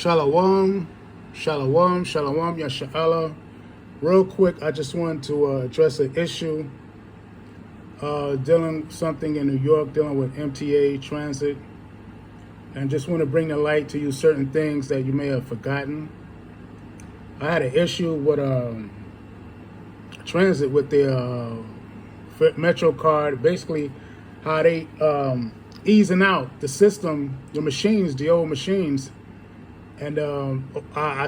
Shalom, shalom, shalom, yasha'Allah. Real quick, I just wanted to address an issue dealing something in New York, dealing with MTA transit, and just want to bring to light to you certain things that you may have forgotten. I had an issue with transit with the Metro card, basically how they easing out the system, the machines, the old machines. And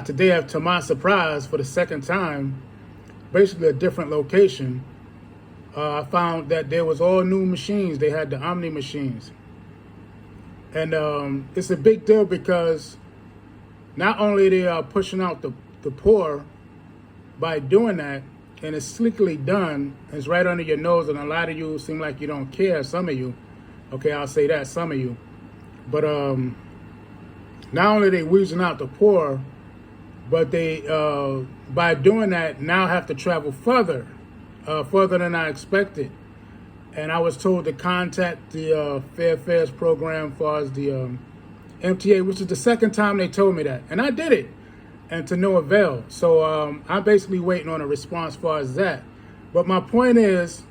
today, to my surprise, for the second time, basically a different location, I found that there was all new machines. They had the Omni machines. And it's a big deal because not only they are pushing out the poor by doing that, and it's sleekly done, it's right under your nose, and a lot of you seem like you don't care, some of you. Okay, I'll say that, some of you. But not only are they weeding out the poor, but they, by doing that, now have to travel further than I expected. And I was told to contact the Fair Fares program as far as the MTA, which is the second time they told me that. And I did it, and to no avail. So I'm basically waiting on a response as far as that. But my point is,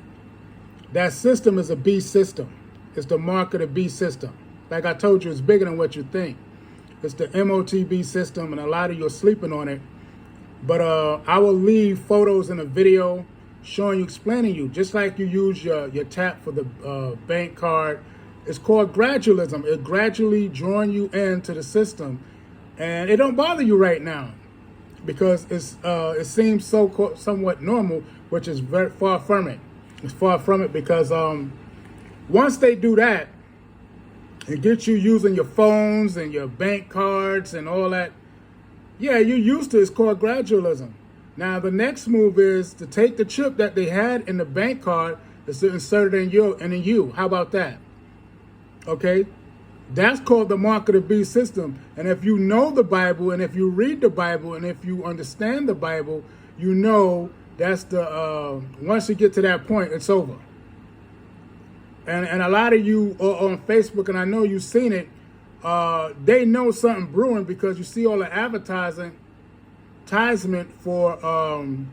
that system is a beast system. It's the mark of the beast system. Like I told you, it's bigger than what you think. It's the MOTB system, and a lot of you are sleeping on it. But I will leave photos in a video showing you, explaining you, just like you use your tap for the bank card. It's called gradualism. It gradually drawing you into the system. And it don't bother you right now because it seems somewhat normal, which is very far from it. It's far from it because once they do that, it gets you using your phones and your bank cards and all that. Yeah, you're used to it. It's called gradualism. Now, the next move is to take the chip that they had in the bank card and to insert it in you. How about that? Okay? That's called the mark of the beast system. And if you know the Bible, and if you read the Bible, and if you understand the Bible, you know that's the, once you get to that point, it's over. And a lot of you are on Facebook, and I know you've seen it, they know something brewing because you see all the advertisement for arm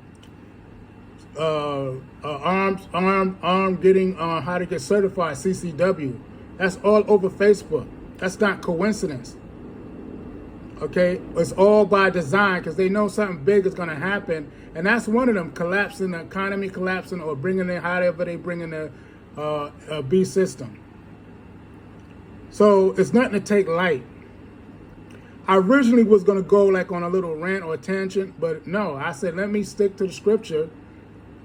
getting how to get certified, CCW. That's all over Facebook. That's not coincidence. Okay, it's all by design because they know something big is going to happen, and that's one of them: collapsing the economy, collapsing, or bringing in however they bring in the B system. So it's nothing to take light. I originally was going to go like on a little rant or a tangent, but no, I said, let me stick to the scripture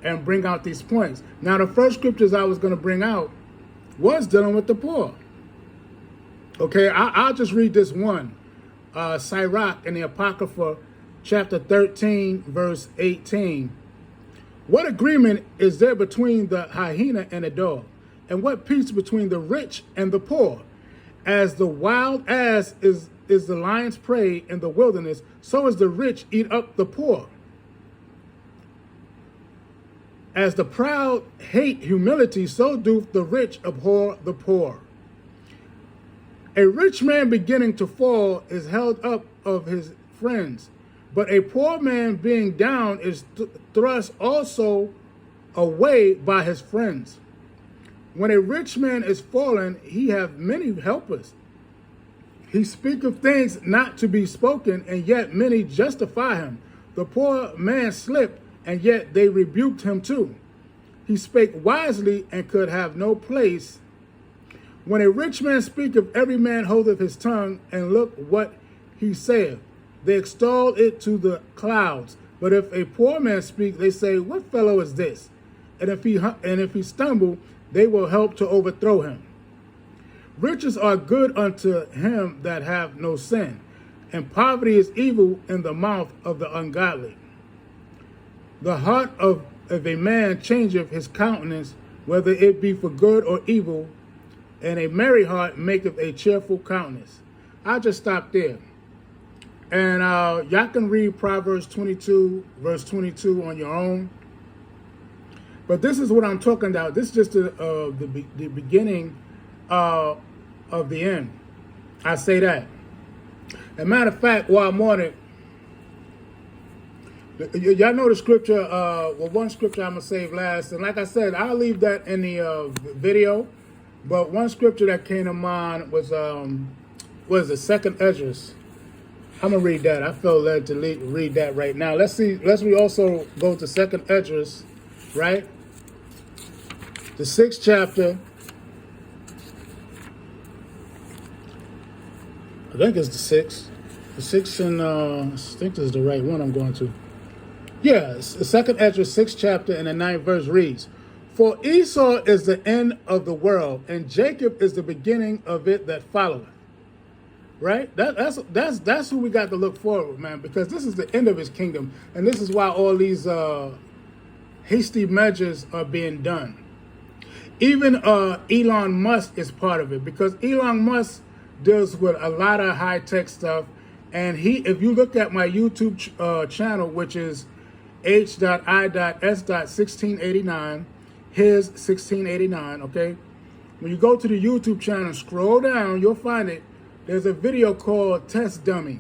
and bring out these points. Now, the first scriptures I was going to bring out was dealing with the poor. Okay, I'll just read this one. Sirach in the Apocrypha, chapter 13, verse 18. What agreement is there between the hyena and the dog? And what peace between the rich and the poor? As the wild ass is the lion's prey in the wilderness, so is the rich eat up the poor. As the proud hate humility, so doth the rich abhor the poor. A rich man beginning to fall is held up of his friends, but a poor man being down is thrust also away by his friends. When a rich man is fallen, he hath many helpers. He speaketh things not to be spoken, and yet many justify him. The poor man slipped, and yet they rebuked him too. He spake wisely, and could have no place. When a rich man speaketh, every man holdeth his tongue, and look what he saith. They extol it to the clouds. But if a poor man speak, they say, what fellow is this? And if he stumble, they will help to overthrow him. Riches are good unto him that have no sin, and poverty is evil in the mouth of the ungodly. The heart of a man changeth his countenance, whether it be for good or evil, and a merry heart maketh a cheerful countenance. I'll just stop there. And y'all can read Proverbs 22, verse 22 on your own. But this is what I'm talking about. This is just the beginning of the end. I say that. As a matter of fact, while I'm on it, y'all know the scripture. One scripture I'm gonna save last, and like I said, I'll leave that in the video. But one scripture that came to mind was the second Esdras. I'm gonna read that. I felt led to read that right now. Let's see. Let's we also go to second Esdras, right? The 6th chapter. I think it's the 6th. The 6th and I think this is the right one I'm going to. Yeah, the second Esdras 6th chapter and the 9th verse reads, "For Esau is the end of the world, and Jacob is the beginning of it that followeth." Right? That's who we got to look forward, man, because this is the end of his kingdom, and this is why all these hasty measures are being done. Even Elon Musk is part of it, because Elon Musk deals with a lot of high-tech stuff, and if you look at my YouTube channel, which is H.I.S.1689, his 1689, okay? When you go to the YouTube channel, scroll down, you'll find it. There's a video called Test Dummy,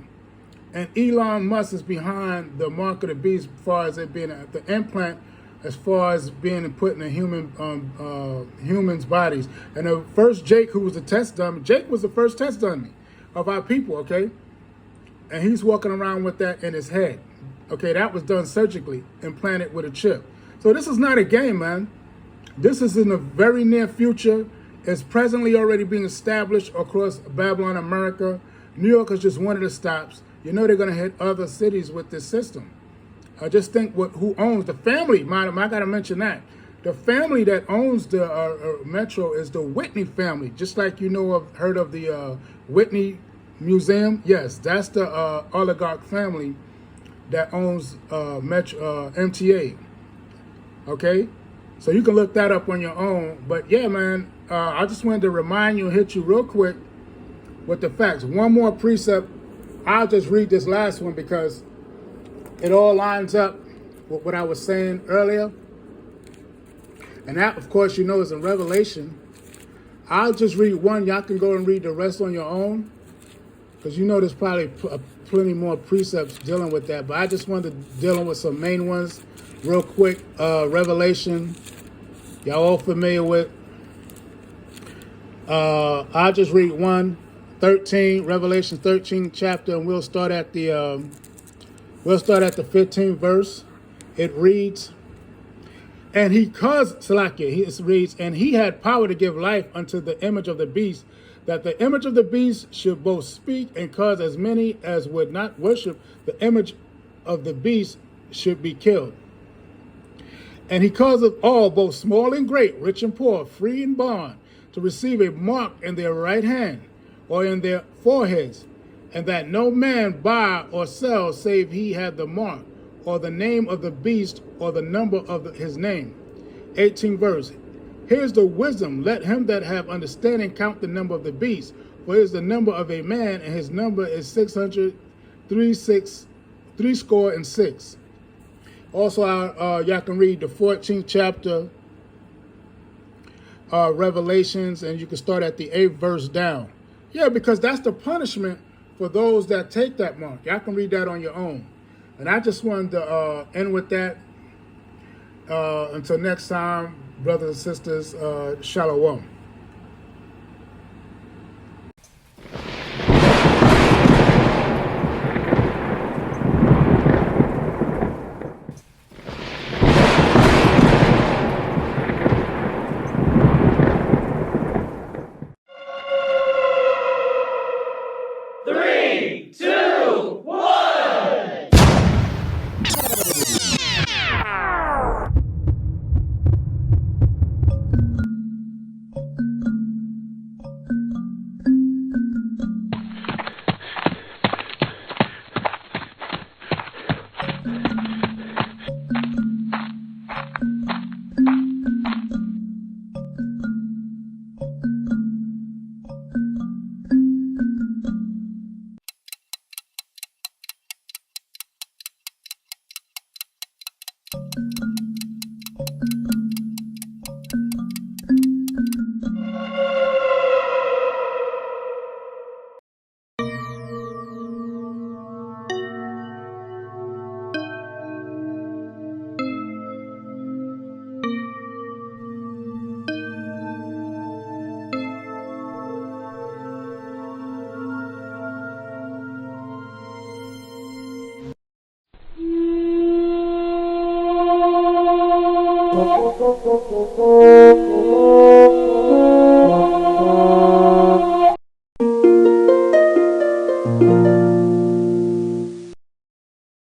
and Elon Musk is behind the mark of the beast as far as it being the implant, as far as being put in a humans' bodies. And the first Jake, who was a test dummy, Jake was the first test dummy of our people, okay? And he's walking around with that in his head. Okay, that was done surgically, implanted with a chip. So this is not a game, man. This is in the very near future. It's presently already being established across Babylon, America. New York is just one of the stops. You know they're going to hit other cities with this system. I just think who owns the family. I got to mention that. The family that owns the Metro is the Whitney family. Just like heard of the Whitney Museum. Yes, that's the oligarch family that owns MTA. Okay? So you can look that up on your own. But yeah, man, I just wanted to remind you and hit you real quick with the facts. One more precept. I'll just read this last one because it all lines up with what I was saying earlier. And that, of course, is in Revelation. I'll just read one. Y'all can go and read the rest on your own, because there's probably plenty more precepts dealing with that. But I just wanted to deal with some main ones real quick. Revelation, y'all all familiar with. I'll just read 1:13, Revelation 13 chapter, and we'll start at the 15th verse. It reads, and he reads, and he had power to give life unto the image of the beast, that the image of the beast should both speak, and cause as many as would not worship the image of the beast should be killed. And he causeth all, both small and great, rich and poor, free and bond, to receive a mark in their right hand or in their foreheads, and that no man buy or sell save he had the mark, or the name of the beast, or the number of his name. 18th verse. Here's the wisdom. Let him that have understanding count the number of the beast, for it is the number of a man, and his number is 636. Also, y'all can read the 14th chapter, Revelations, and you can start at the 8th verse down. Yeah, because that's the punishment for those that take that mark. Y'all can read that on your own. And I just wanted to end with that. Until next time, brothers and sisters, shalom.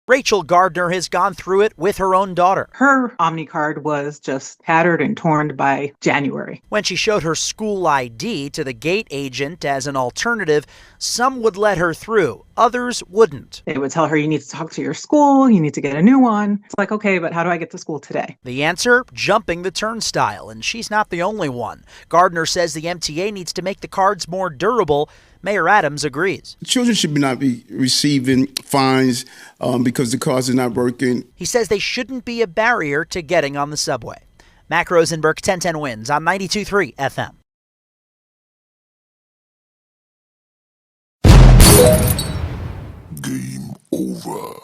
Rachel Gardner has gone through it with her own daughter. Her Omni card was just tattered and torn by January. When she showed her school ID to the gate agent as an alternative, some would let her through, others wouldn't. They would tell her, you need to talk to your school, you need to get a new one. It's like, okay, but how do I get to school today? The answer? Jumping the turnstile, and she's not the only one. Gardner says the MTA needs to make the cards more durable. Mayor Adams agrees. Children should not be receiving fines because the cards are not working. He says they shouldn't be a barrier to getting on the subway. Mac Rosenberg, 1010 Wins on 92.3 FM. Game over.